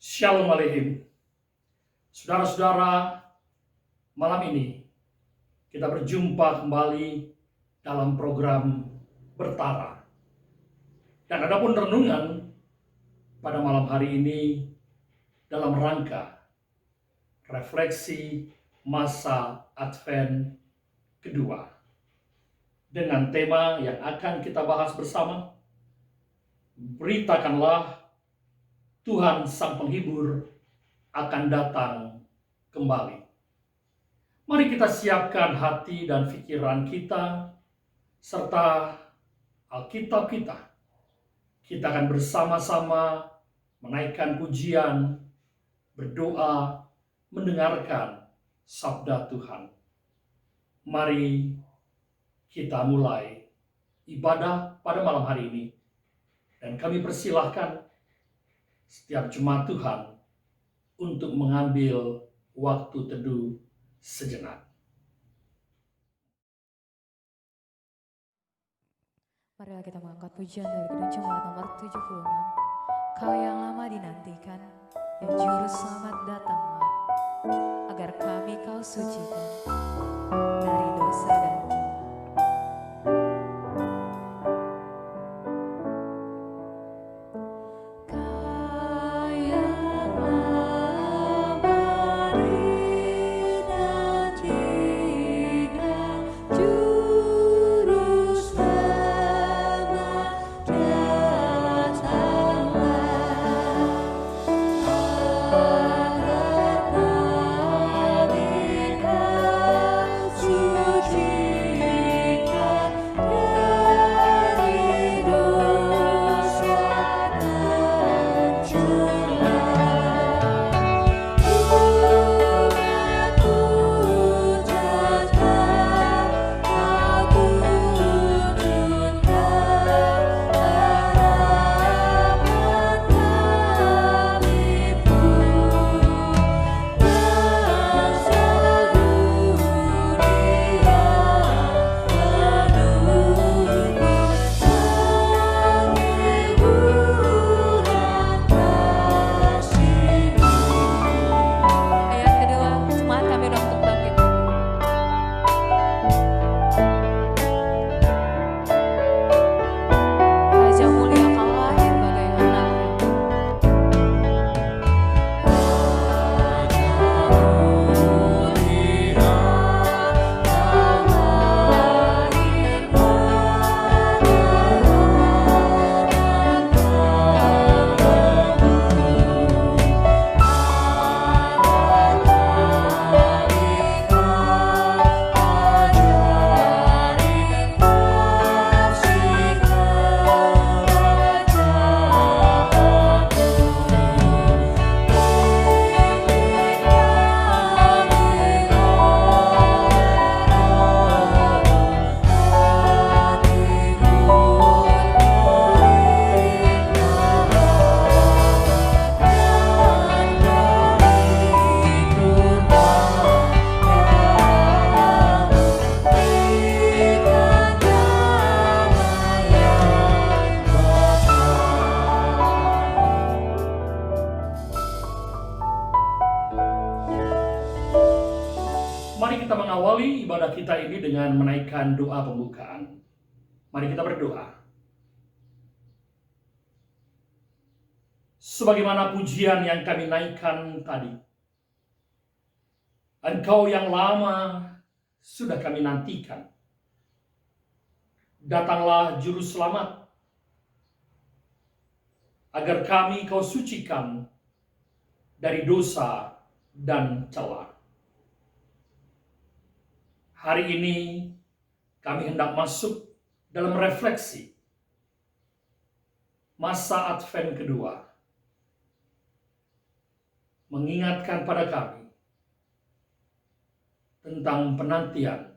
Shalom Aleichem. Saudara-saudara, malam ini kita berjumpa kembali dalam program Bertara. Dan adapun renungan pada malam hari ini dalam rangka refleksi masa Advent kedua. Dengan tema yang akan kita bahas bersama, beritakanlah Tuhan Sang Penghibur akan datang kembali. Mari kita siapkan hati dan pikiran kita serta Alkitab kita. Kita akan bersama-sama menaikkan pujian, berdoa, mendengarkan sabda Tuhan. Mari kita mulai ibadah pada malam hari ini. Dan kami persilahkan setiap jemaat Tuhan untuk mengambil waktu teduh sejenak. Marilah kita mengangkat pujian dari gedung jemaat nomor 76. Kau yang lama dinantikan, yang juru selamat datanglah, agar kami kau sucikan dari dosa dan celah. Mari kita mengawali ibadah kita ini dengan menaikkan doa pembukaan. Mari kita berdoa. Sebagaimana pujian yang kami naikkan tadi, Engkau yang lama sudah kami nantikan. Datanglah Juru Selamat, agar kami Kau sucikan dari dosa dan celah. Hari ini kami hendak masuk dalam refleksi masa Advent kedua. Mengingatkan pada kami tentang penantian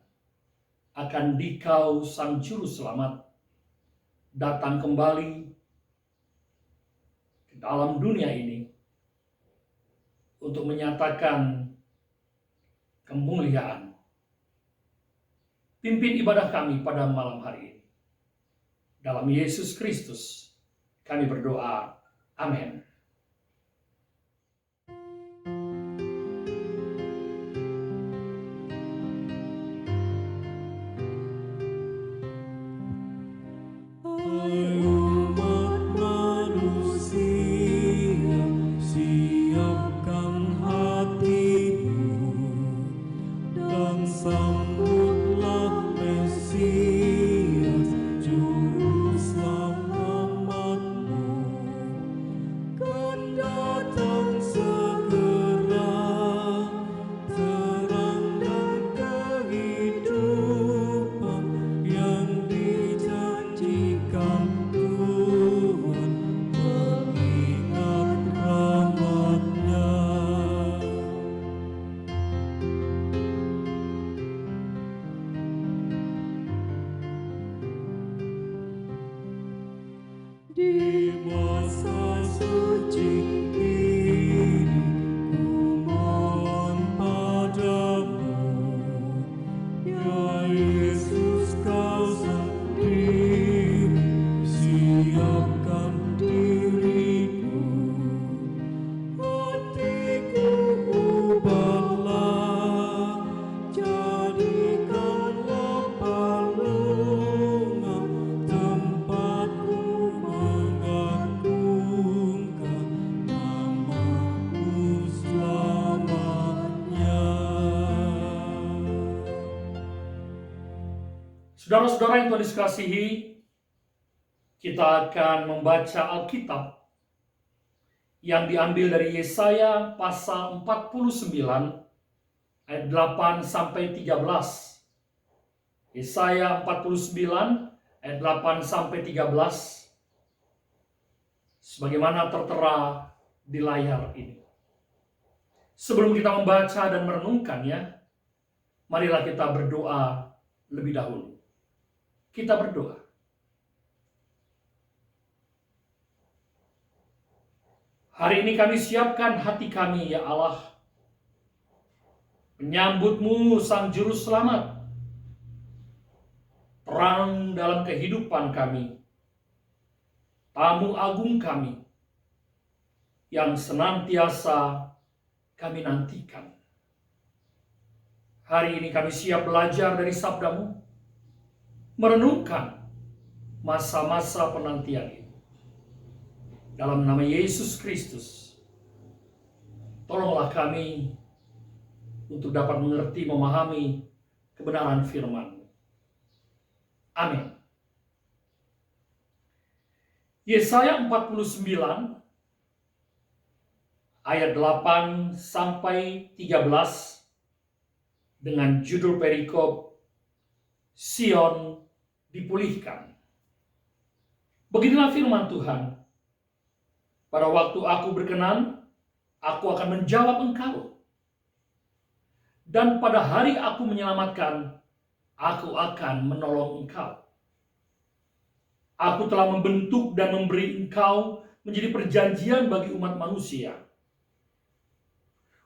akan Dikau Sang Juru Selamat datang kembali ke dalam dunia ini untuk menyatakan kemuliaan. Pimpin ibadah kami pada malam hari ini. Dalam Yesus Kristus kami berdoa. Amin. suci ini kumohon padamu, ya Yesus kau sendiri siapkan diriku, hatiku ubahlah, jadikanlah palungan tempatku mengagungkan nama-Mu selamanya. Saudara-saudara yang Tuhan dikasihi, kita akan membaca Alkitab yang diambil dari Yesaya pasal 49 ayat 8 sampai 13. Yesaya 49 ayat 8 sampai 13 sebagaimana tertera di layar ini. Sebelum kita membaca dan merenungkannya, marilah kita berdoa lebih dahulu. Kita berdoa. Hari ini kami siapkan hati kami, ya Allah, menyambut-Mu Sang Juru Selamat, terang dalam kehidupan kami, tamu agung kami, yang senantiasa kami nantikan. Hari ini kami siap belajar dari sabda-Mu, merenungkan masa-masa penantian ini. Dalam nama Yesus Kristus, tolonglah kami untuk dapat mengerti, memahami kebenaran firman-Mu. Amin. Yesaya 49 ayat 8 sampai 13 dengan judul perikop Sion dipulihkan. Beginilah firman Tuhan. Pada waktu aku berkenan, aku akan menjawab engkau. Dan pada hari aku menyelamatkan, aku akan menolong engkau. Aku telah membentuk dan memberi engkau menjadi perjanjian bagi umat manusia,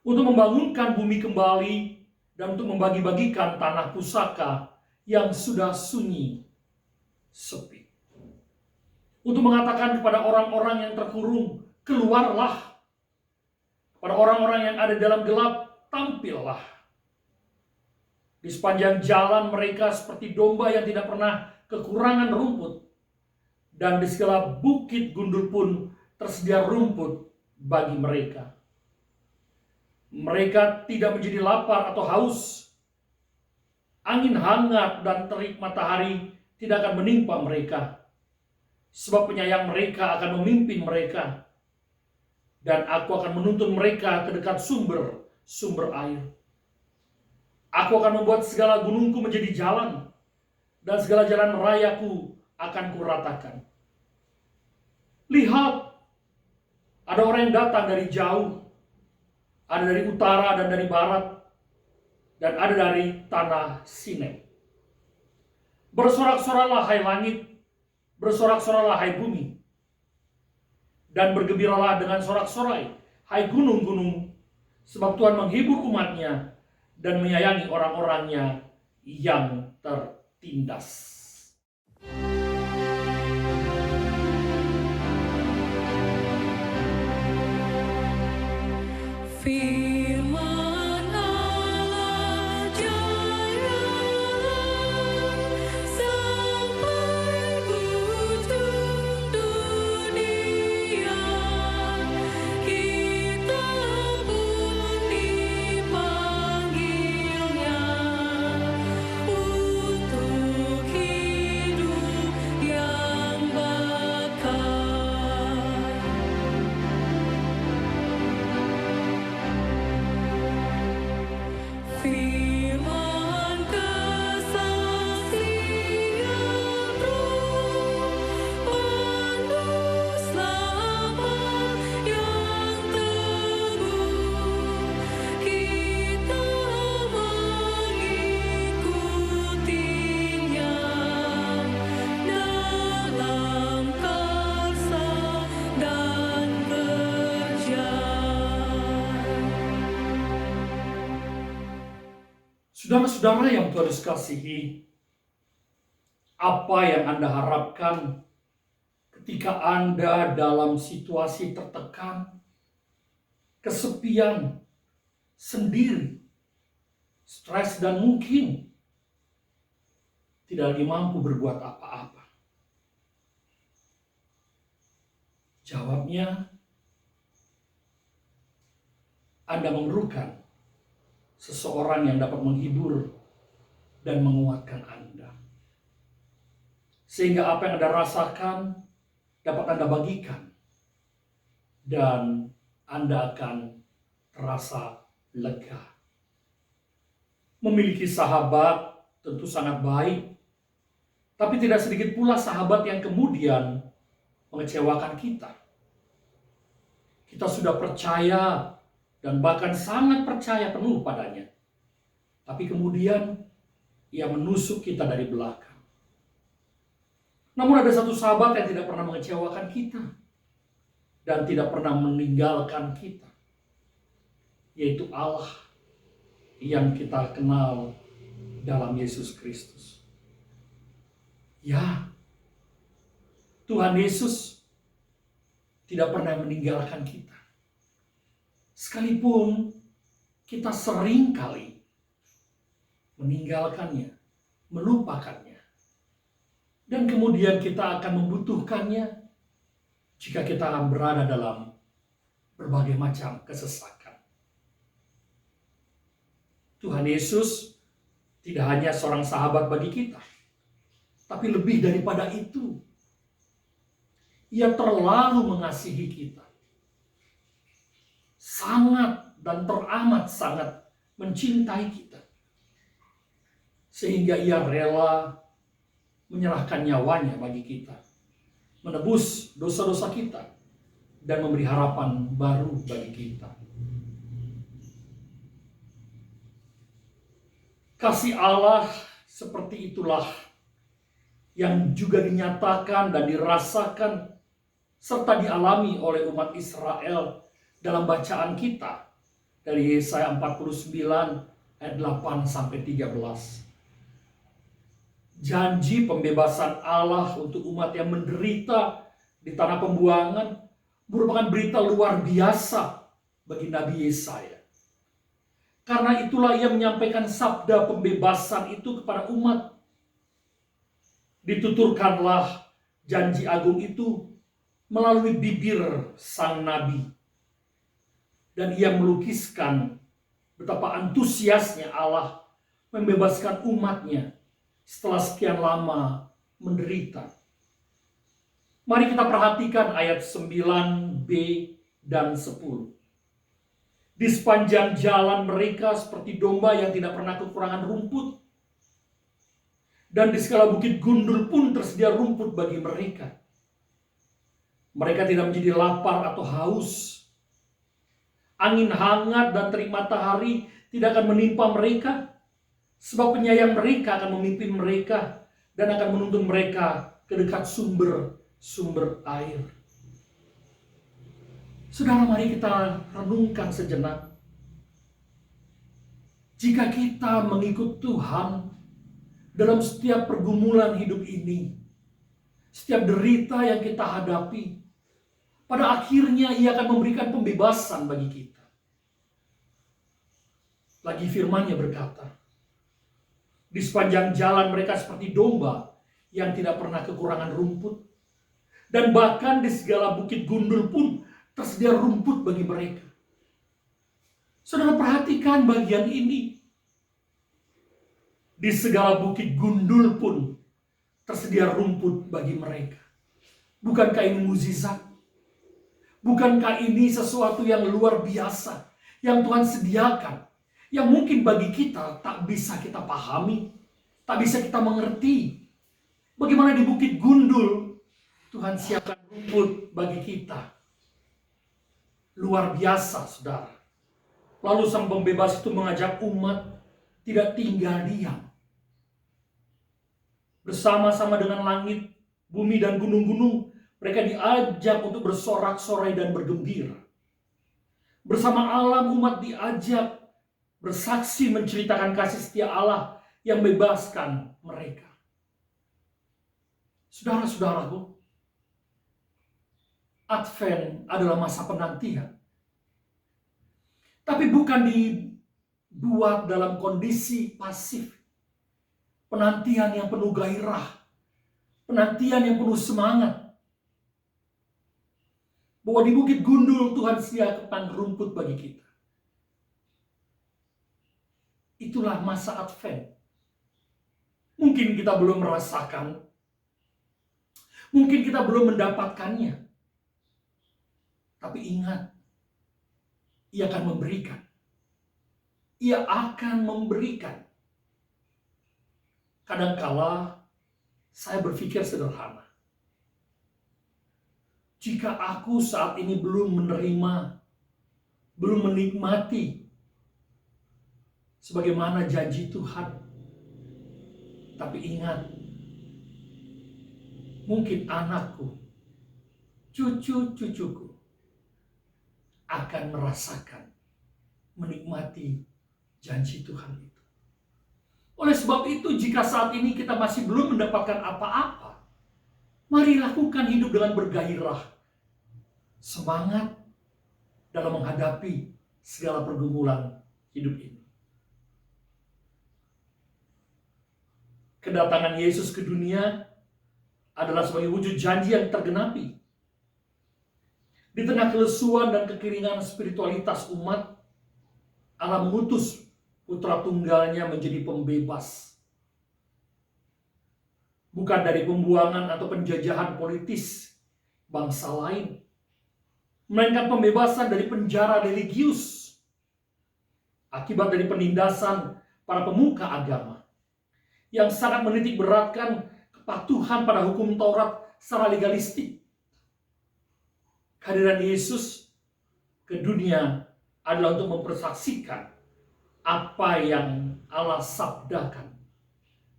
untuk membangunkan bumi kembali dan untuk membagi-bagikan tanah pusaka yang sudah sunyi, sepi. Untuk mengatakan kepada orang-orang yang terkurung, keluarlah. Pada orang-orang yang ada dalam gelap, tampillah. Di sepanjang jalan mereka seperti domba yang tidak pernah kekurangan rumput. Dan di segala bukit gundul pun tersedia rumput bagi mereka. Mereka tidak menjadi lapar atau haus. Angin hangat dan terik matahari tidak akan menimpa mereka. Sebab penyayang mereka akan memimpin mereka. Dan aku akan menuntun mereka ke dekat sumber air. Aku akan membuat segala gunungku menjadi jalan, dan segala jalan rayaku akan kuratakan. Lihat, ada orang yang datang dari jauh, ada dari utara dan dari barat, dan ada dari tanah Sinai. Bersorak-soraklah hai langit, bersorak-soraklah hai bumi, dan bergembiralah dengan sorak-sorai hai gunung-gunung, sebab Tuhan menghibur umatnya dan menyayangi orang-orangnya yang tertindas. Firman Allah jaya sampai ujung dunia, kita pun dipanggilnya untuk Saudara-saudara yang Tuhan Yesus kasihi, apa yang Anda harapkan ketika Anda dalam situasi tertekan, kesepian, sendiri, stres, dan mungkin tidak lagi mampu berbuat apa-apa? Jawabnya, Anda memerlukan seseorang yang dapat menghibur dan menguatkan Anda. Sehingga apa yang Anda rasakan dapat Anda bagikan. Dan Anda akan terasa lega. Memiliki sahabat tentu sangat baik. Tapi tidak sedikit pula sahabat yang kemudian mengecewakan kita. Kita sudah percaya dan bahkan sangat percaya penuh padanya. Tapi kemudian ia menusuk kita dari belakang. Namun ada satu sahabat yang tidak pernah mengecewakan kita dan tidak pernah meninggalkan kita, yaitu Allah yang kita kenal dalam Yesus Kristus. Ya, Tuhan Yesus tidak pernah meninggalkan kita. Sekalipun kita sering kali meninggalkannya, melupakannya. Dan kemudian kita akan membutuhkannya jika kita akan berada dalam berbagai macam kesesakan. Tuhan Yesus tidak hanya seorang sahabat bagi kita, tapi lebih daripada itu, Ia terlalu mengasihi kita. Sangat dan teramat sangat mencintai kita. Sehingga Ia rela menyerahkan nyawanya bagi kita, menebus dosa-dosa kita, dan memberi harapan baru bagi kita. Kasih Allah seperti itulah yang juga dinyatakan dan dirasakan serta dialami oleh umat Israel dalam bacaan kita dari Yesaya 49 ayat 8 sampai 13. Janji pembebasan Allah untuk umat yang menderita di tanah pembuangan merupakan berita luar biasa bagi Nabi Yesaya. Karena itulah ia menyampaikan sabda pembebasan itu kepada umat. Dituturkanlah janji agung itu melalui bibir sang nabi. Dan ia melukiskan betapa antusiasnya Allah membebaskan umatnya setelah sekian lama menderita. Mari kita perhatikan ayat 9b dan 10. Di sepanjang jalan mereka seperti domba yang tidak pernah kekurangan rumput. Dan di segala bukit gundul pun tersedia rumput bagi mereka. Mereka tidak menjadi lapar atau haus. Angin hangat dan terik matahari tidak akan menimpa mereka. Sebab penyayang mereka akan memimpin mereka dan akan menuntun mereka ke dekat sumber air. Saudara, mari kita renungkan sejenak. Jika kita mengikut Tuhan dalam setiap pergumulan hidup ini, setiap derita yang kita hadapi, pada akhirnya Ia akan memberikan pembebasan bagi kita. Lagi firman-Nya berkata, di sepanjang jalan mereka seperti domba yang tidak pernah kekurangan rumput. Dan bahkan di segala bukit gundul pun tersedia rumput bagi mereka. Saudara, perhatikan bagian ini. Di segala bukit gundul pun tersedia rumput bagi mereka. Bukankah ini mukjizat? Bukankah ini sesuatu yang luar biasa yang Tuhan sediakan? Yang mungkin bagi kita tak bisa kita pahami, tak bisa kita mengerti. Bagaimana di bukit gundul Tuhan siapkan rumput bagi kita. Luar biasa, saudara. Lalu sang pembebas itu mengajak umat tidak tinggal diam. Bersama-sama dengan langit, bumi, dan gunung-gunung, mereka diajak untuk bersorak-sorai dan bergembira. Bersama alam, umat diajak bersaksi menceritakan kasih setia Allah yang bebaskan mereka. Saudara-saudaraku, Advent adalah masa penantian. Tapi bukan dibuat dalam kondisi pasif. Penantian yang penuh gairah. Penantian yang penuh semangat. Bahwa di Bukit Gundul Tuhan sediakan rumput bagi kita. Itulah masa Advent. Mungkin kita belum merasakan. Mungkin kita belum mendapatkannya. Tapi ingat, Ia akan memberikan. Ia akan memberikan. Kadangkala saya berpikir sederhana. Jika aku saat ini belum menerima, belum menikmati sebagaimana janji Tuhan, tapi ingat, mungkin anakku, cucu-cucuku akan merasakan, menikmati janji Tuhan itu. Oleh sebab itu, jika saat ini kita masih belum mendapatkan apa-apa, mari lakukan hidup dengan bergairah, semangat dalam menghadapi segala pergumulan hidup ini. Kedatangan Yesus ke dunia adalah sebagai wujud janji yang tergenapi. Di tengah kelesuan dan kekeringan spiritualitas umat, Allah mengutus Putra Tunggalnya menjadi pembebas. Bukan dari pembuangan atau penjajahan politis bangsa lain, melainkan pembebasan dari penjara religius akibat dari penindasan para pemuka agama yang sangat menitik beratkan kepatuhan pada hukum Taurat secara legalistik. Kehadiran Yesus ke dunia adalah untuk mempersaksikan apa yang Allah sabdakan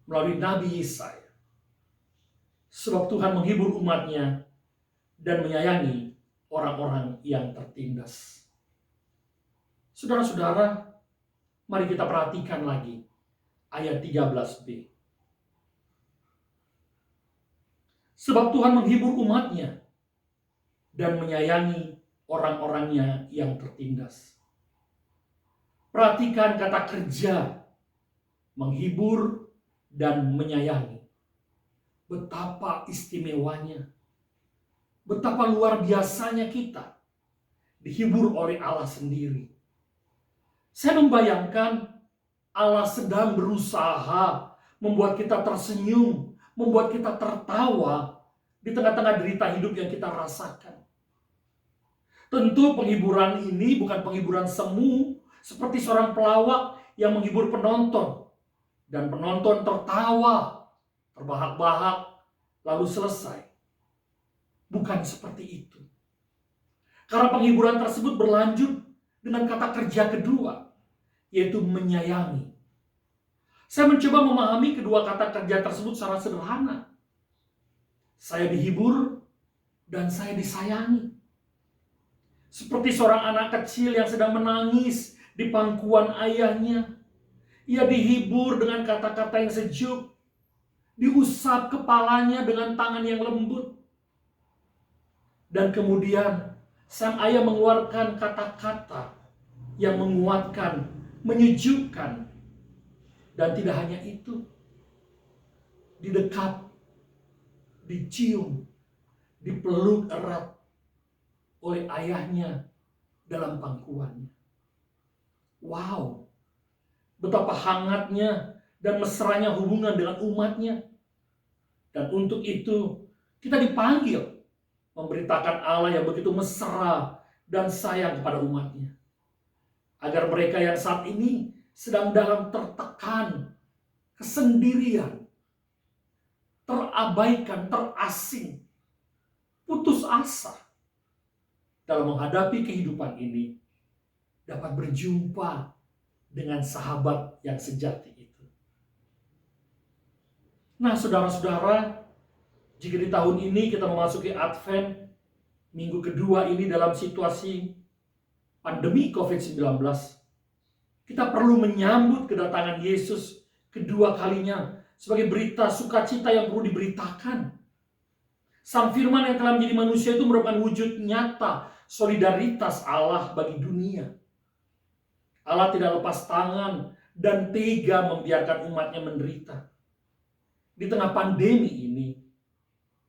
melalui Nabi Yesaya. Sebab Tuhan menghibur umatnya dan menyayangi orang-orang yang tertindas. Saudara-saudara, mari kita perhatikan lagi ayat 13b. Sebab Tuhan menghibur umatnya dan menyayangi orang-orangnya yang tertindas. Perhatikan kata kerja, menghibur dan menyayangi. Betapa istimewanya, betapa luar biasanya kita dihibur oleh Allah sendiri. Saya membayangkan Allah sedang berusaha membuat kita tersenyum, membuat kita tertawa di tengah-tengah derita hidup yang kita rasakan. Tentu penghiburan ini bukan penghiburan semu seperti seorang pelawak yang menghibur penonton dan penonton tertawa, terbahak-bahak, lalu selesai. Bukan seperti itu. Karena penghiburan tersebut berlanjut dengan kata kerja kedua, yaitu menyayangi. Saya mencoba memahami kedua kata kerja tersebut secara sederhana. Saya dihibur dan saya disayangi. Seperti seorang anak kecil yang sedang menangis di pangkuan ayahnya. Ia dihibur dengan kata-kata yang sejuk, diusap kepalanya dengan tangan yang lembut. Dan kemudian sang ayah mengeluarkan kata-kata yang menguatkan, menyejukkan. Dan tidak hanya itu, didekap, dicium, dipeluk erat oleh ayahnya dalam pangkuannya. Wow, betapa hangatnya dan mesranya hubungan dengan umatnya. Dan untuk itu kita dipanggil memberitakan Allah yang begitu mesra dan sayang kepada umatnya. Agar mereka yang saat ini sedang dalam tertekan, kesendirian, terabaikan, terasing, putus asa dalam menghadapi kehidupan ini, dapat berjumpa dengan sahabat yang sejati itu. Nah, saudara-saudara, jika di tahun ini kita memasuki Advent, minggu kedua ini dalam situasi pandemi COVID-19, Kita perlu menyambut kedatangan Yesus kedua kalinya sebagai berita sukacita yang perlu diberitakan. Sang Firman yang telah menjadi manusia itu merupakan wujud nyata solidaritas Allah bagi dunia. Allah tidak lepas tangan dan tega membiarkan umatnya menderita. Di tengah pandemi ini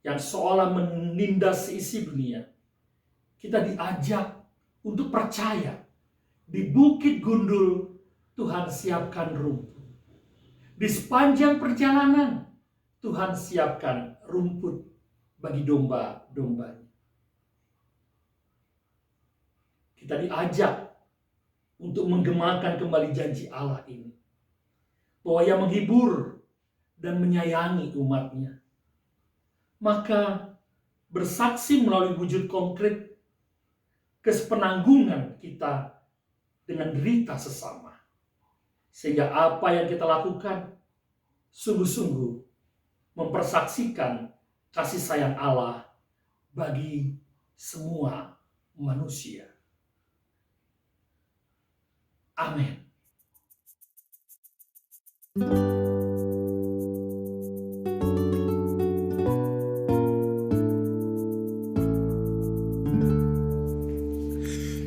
yang seolah menindas seisi dunia, kita diajak untuk percaya di Bukit Gundul Tuhan siapkan rumput. Di sepanjang perjalanan Tuhan siapkan rumput bagi domba-dombanya. Kita diajak untuk menggemakan kembali janji Allah ini, bahwa Ia menghibur dan menyayangi umatnya. Maka bersaksi melalui wujud konkret kesepenanggungan kita dengan derita sesama. Sehingga apa yang kita lakukan sungguh-sungguh mempersaksikan kasih sayang Allah bagi semua manusia. Amin.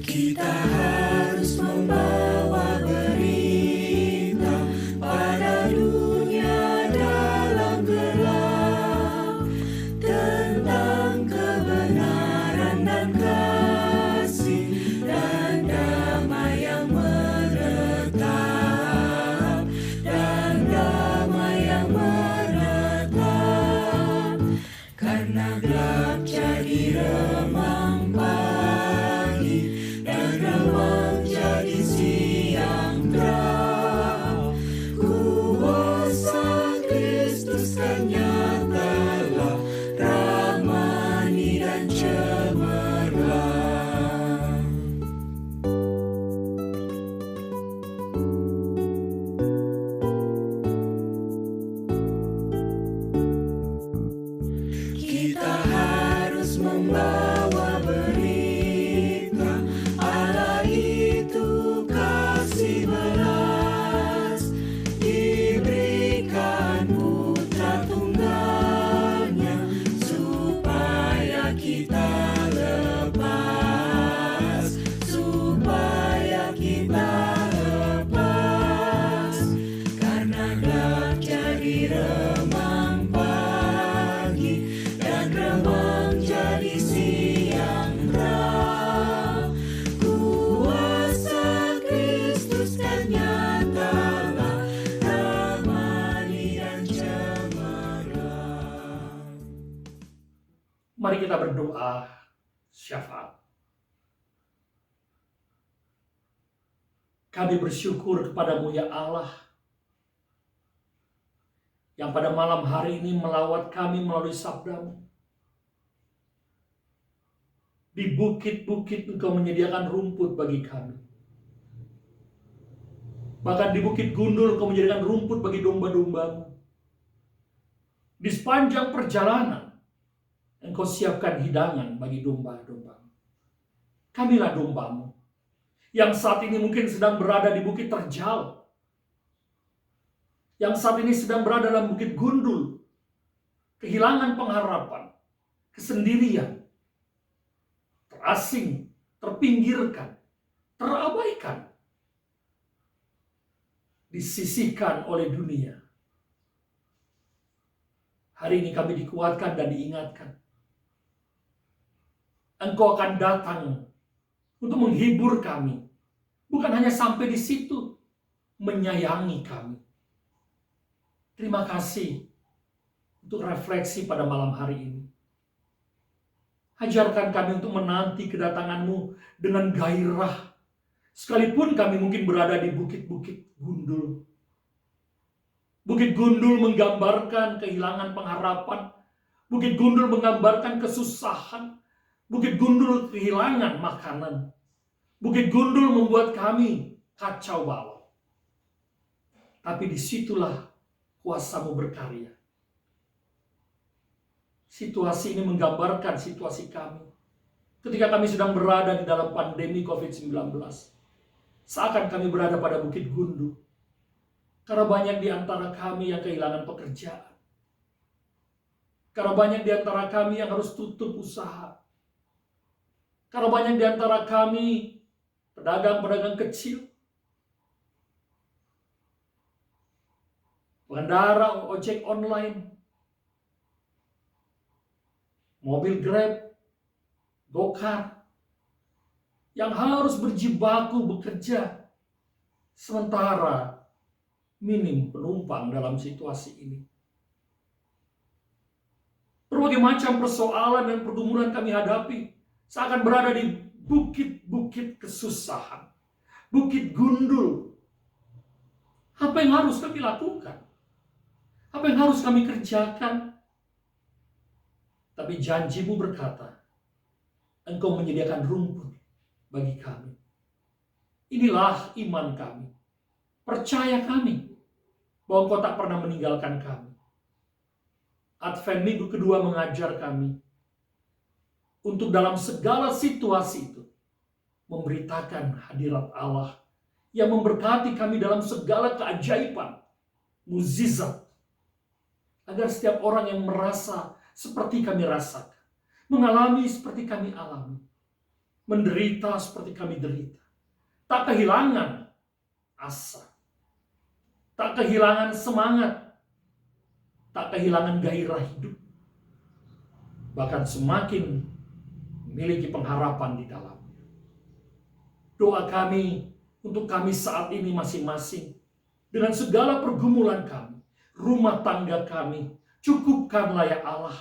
Kita harus membawa berita pada dunia dalam gelap tentang kebenaran dan kasih dan damai yang menetap dan damai yang menetap, karena gelap jadi remang pagi dan remang jadi siang terang. Kuasa Kristus kan nyatalah, ramani dan cemerlang. Kita harus membawa berita Allah itu kasih belas, diberikan putra tunggalnya supaya kita lepas, supaya kita lepas, karena gelap jadi remang pagi dan remang jadi siang terang. Kuasa Kristus kan nyatalah, ramani dan cemerlang. Mari kita berdoa syafaat. Kami bersyukur kepadamu ya Allah, yang pada malam hari ini melawat kami melalui sabdamu. Di bukit-bukit Engkau menyediakan rumput bagi kami. Bahkan di Bukit Gundul Engkau menyediakan rumput bagi domba-dombamu. Di sepanjang perjalanan Engkau siapkan hidangan bagi domba-dombamu. Kamilah dombamu yang saat ini mungkin sedang berada di bukit terjal, yang saat ini sedang berada dalam Bukit Gundul, kehilangan pengharapan, kesendirian, terasing, terpinggirkan, terabaikan, disisihkan oleh dunia. Hari ini kami dikuatkan dan diingatkan. Engkau akan datang untuk menghibur kami. Bukan hanya sampai di situ, menyayangi kami. Terima kasih untuk refleksi pada malam hari ini. Ajarkan kami untuk menanti kedatangan-Mu dengan gairah. Sekalipun kami mungkin berada di bukit-bukit gundul. Bukit Gundul menggambarkan kehilangan pengharapan. Bukit Gundul menggambarkan kesusahan. Bukit Gundul kehilangan makanan. Bukit Gundul membuat kami kacau balau. Tapi disitulah kuasa-Mu berkarya. Situasi ini menggambarkan situasi kami ketika kami sedang berada di dalam pandemi COVID-19. Seakan kami berada pada Bukit Gundu. Karena banyak di antara kami yang kehilangan pekerjaan. Karena banyak di antara kami yang harus tutup usaha. Karena banyak di antara kami pedagang-pedagang kecil, pengendara ojek online, mobil Grab, Gokar, yang harus berjibaku bekerja, sementara minim penumpang dalam situasi ini. Berbagai macam persoalan dan pergumulan kami hadapi, seakan berada di bukit-bukit kesusahan, bukit gundul. Apa yang harus kami lakukan? Apa yang harus kami kerjakan? Tapi janjimu berkata, Engkau menyediakan rumput bagi kami. Inilah iman kami. Percaya kami bahwa Engkau tak pernah meninggalkan kami. Advent minggu kedua mengajar kami untuk dalam segala situasi itu memberitakan hadirat Allah yang memberkati kami dalam segala keajaiban, mukjizat, agar setiap orang yang merasa seperti kami rasakan, mengalami seperti kami alami, menderita seperti kami derita, tak kehilangan asa, tak kehilangan semangat, tak kehilangan gairah hidup, bahkan semakin memiliki pengharapan di dalamnya. Doa kami untuk kami saat ini masing-masing, dengan segala pergumulan kami, rumah tangga kami, cukupkanlah ya Allah,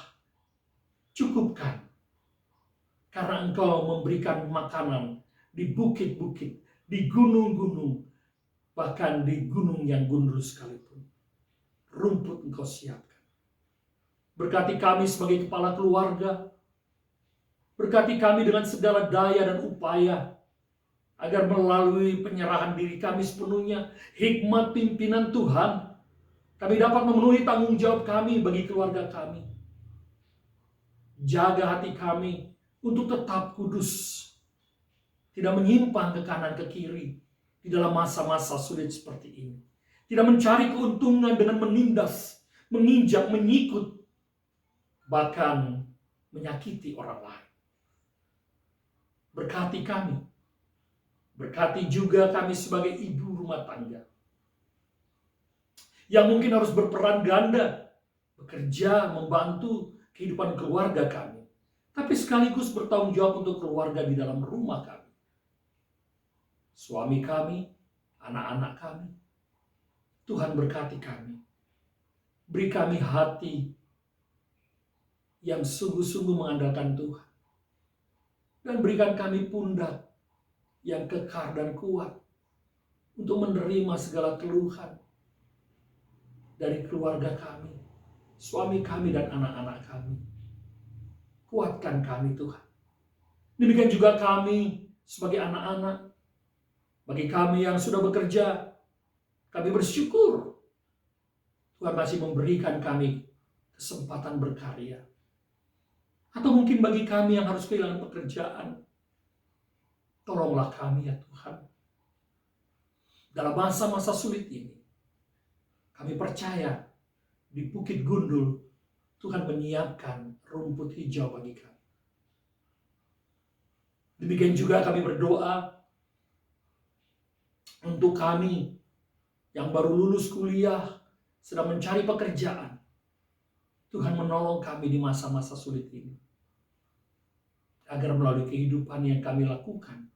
cukupkan. Karena Engkau memberikan makanan di bukit-bukit, di gunung-gunung, bahkan di gunung yang gundul sekalipun. Rumput Engkau siapkan. Berkati kami sebagai kepala keluarga, berkati kami dengan segala daya dan upaya, agar melalui penyerahan diri kami sepenuhnya, hikmat pimpinan Tuhan, kami dapat memenuhi tanggung jawab kami bagi keluarga kami. Jaga hati kami untuk tetap kudus, tidak menyimpang ke kanan ke kiri di dalam masa-masa sulit seperti ini. Tidak mencari keuntungan dengan menindas, menginjak, menyikut, bahkan menyakiti orang lain. Berkati kami. Berkati juga kami sebagai ibu rumah tangga, yang mungkin harus berperan ganda, bekerja, membantu kehidupan keluarga kami, tapi sekaligus bertanggung jawab untuk keluarga di dalam rumah kami. Suami kami, anak-anak kami. Tuhan berkati kami. Beri kami hati yang sungguh-sungguh mengandalkan Tuhan. Dan berikan kami pundak yang kekar dan kuat untuk menerima segala keluhan dari keluarga kami, suami kami dan anak-anak kami. Kuatkan kami Tuhan. Demikian juga kami sebagai anak-anak, bagi kami yang sudah bekerja, kami bersyukur Tuhan masih memberikan kami kesempatan berkarya. Atau mungkin bagi kami yang harus kehilangan pekerjaan, tolonglah kami ya Tuhan. Dalam masa-masa sulit ini, kami percaya di Bukit Gundul, Tuhan menyiapkan rumput hijau bagi kami. Demikian juga kami berdoa untuk kami yang baru lulus kuliah, sedang mencari pekerjaan. Tuhan menolong kami di masa-masa sulit ini. Agar melalui kehidupan yang kami lakukan,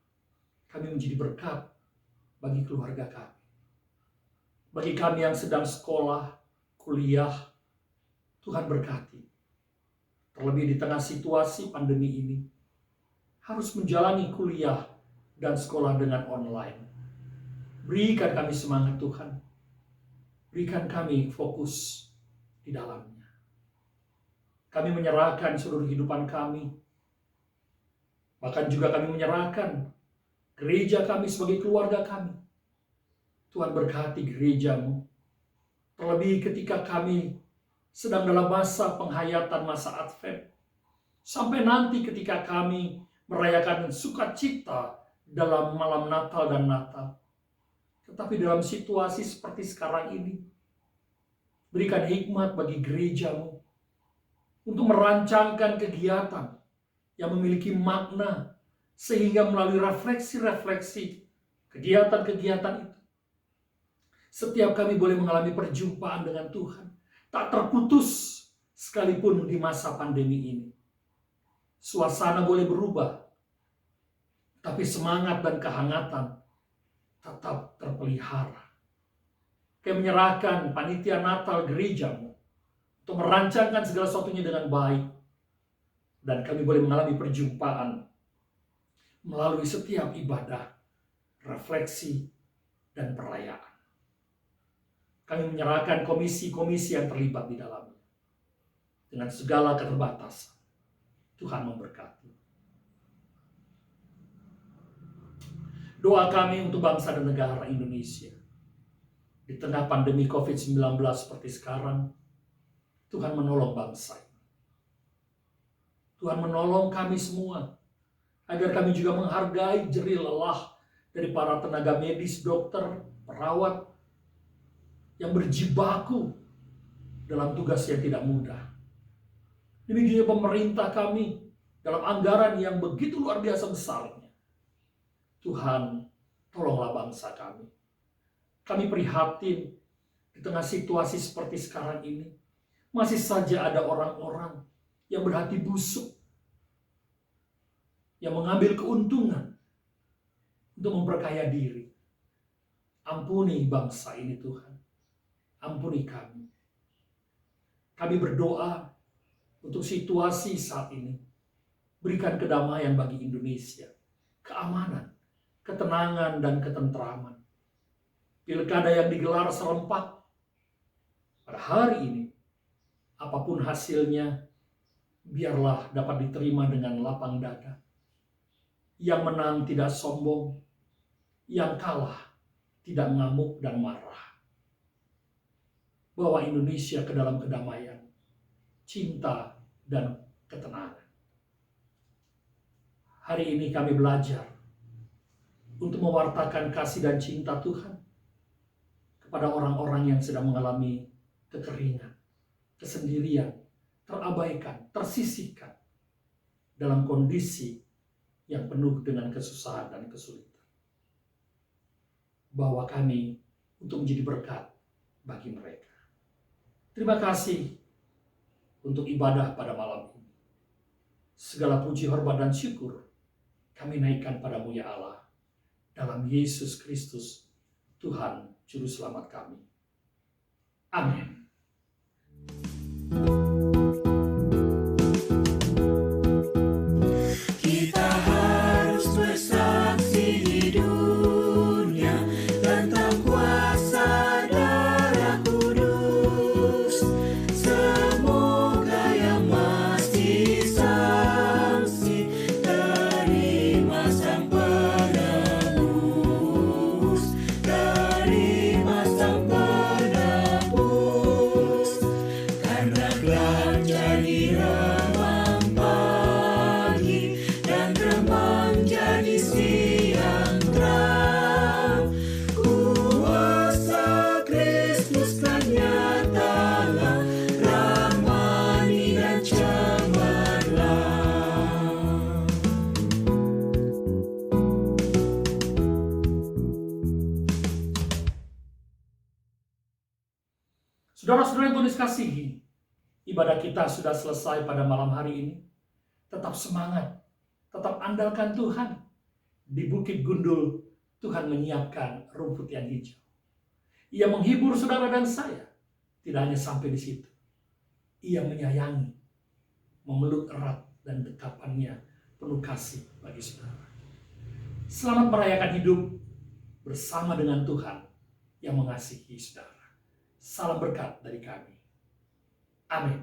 kami menjadi berkat bagi keluarga kami. Bagi kami yang sedang sekolah, kuliah, Tuhan berkati. Terlebih di tengah situasi pandemi ini, harus menjalani kuliah dan sekolah dengan online. Berikan kami semangat Tuhan. Berikan kami fokus di dalamnya. Kami menyerahkan seluruh kehidupan kami. Bahkan juga kami menyerahkan gereja kami sebagai keluarga kami. Tuhan berkati gerejamu. Terlebih ketika kami sedang dalam masa penghayatan masa Advent. Sampai nanti ketika kami merayakan sukacita dalam malam Natal dan Natal. Tetapi dalam situasi seperti sekarang ini, berikan hikmat bagi gerejamu untuk merancangkan kegiatan yang memiliki makna, sehingga melalui refleksi-refleksi kegiatan-kegiatan itu, setiap kami boleh mengalami perjumpaan dengan Tuhan, tak terputus sekalipun di masa pandemi ini. Suasana boleh berubah, tapi semangat dan kehangatan tetap terpelihara. Kami menyerahkan panitia Natal gerejamu untuk merancangkan segala sesuatunya dengan baik, dan kami boleh mengalami perjumpaan melalui setiap ibadah, refleksi, dan perayaan. Kami menyerahkan komisi-komisi yang terlibat di dalamnya. Dengan segala keterbatasan, Tuhan memberkati. Doa kami untuk bangsa dan negara Indonesia. Di tengah pandemi COVID-19 seperti sekarang, Tuhan menolong bangsa ini. Tuhan menolong kami semua, agar kami juga menghargai jerih lelah dari para tenaga medis, dokter, perawat, yang berjibaku dalam tugas yang tidak mudah. Demikian pemerintah kami dalam anggaran yang begitu luar biasa besarnya. Tuhan, tolonglah bangsa kami. Kami prihatin di tengah situasi seperti sekarang ini, masih saja ada orang-orang yang berhati busuk, yang mengambil keuntungan untuk memperkaya diri. Ampuni bangsa ini Tuhan. Ampuni kami. Kami berdoa untuk situasi saat ini. Berikan kedamaian bagi Indonesia. Keamanan, ketenangan, dan ketentraman. Pilkada yang digelar serempak pada hari ini, apapun hasilnya, biarlah dapat diterima dengan lapang dada. Yang menang tidak sombong, yang kalah tidak ngamuk dan marah. Bawa Indonesia ke dalam kedamaian, cinta, dan ketenangan. Hari ini kami belajar untuk mewartakan kasih dan cinta Tuhan kepada orang-orang yang sedang mengalami kekeringan, kesendirian, terabaikan, tersisihkan dalam kondisi yang penuh dengan kesusahan dan kesulitan. Bawa kami untuk menjadi berkat bagi mereka. Terima kasih untuk ibadah pada malam ini. Segala puji, hormat, dan syukur kami naikkan padamu ya Allah, dalam Yesus Kristus, Tuhan Juru Selamat kami. Amin. Kita harus bersaksi di dunia tentang kuasa Darah Kudus. Semoga yang masih saksi terima sang penebus, terima sang penebus. Karena gelap jadi remang pagi dan remang jadi siang terang. Kuasa Kristus kan nyatalah, ramani dan cemerlang. Saudara-saudara yang Tuhan kasihi, ibadah kita sudah selesai pada malam hari ini. Tetap semangat, tetap andalkan Tuhan. Di Bukit Gundul, Tuhan menyiapkan rumput yang hijau. Ia menghibur saudara dan saya. Tidak hanya sampai di situ. Ia menyayangi, memeluk erat, dan dekapannya penuh kasih bagi saudara. Selamat merayakan hidup bersama dengan Tuhan yang mengasihi saudara. Salam berkat dari kami. Amin.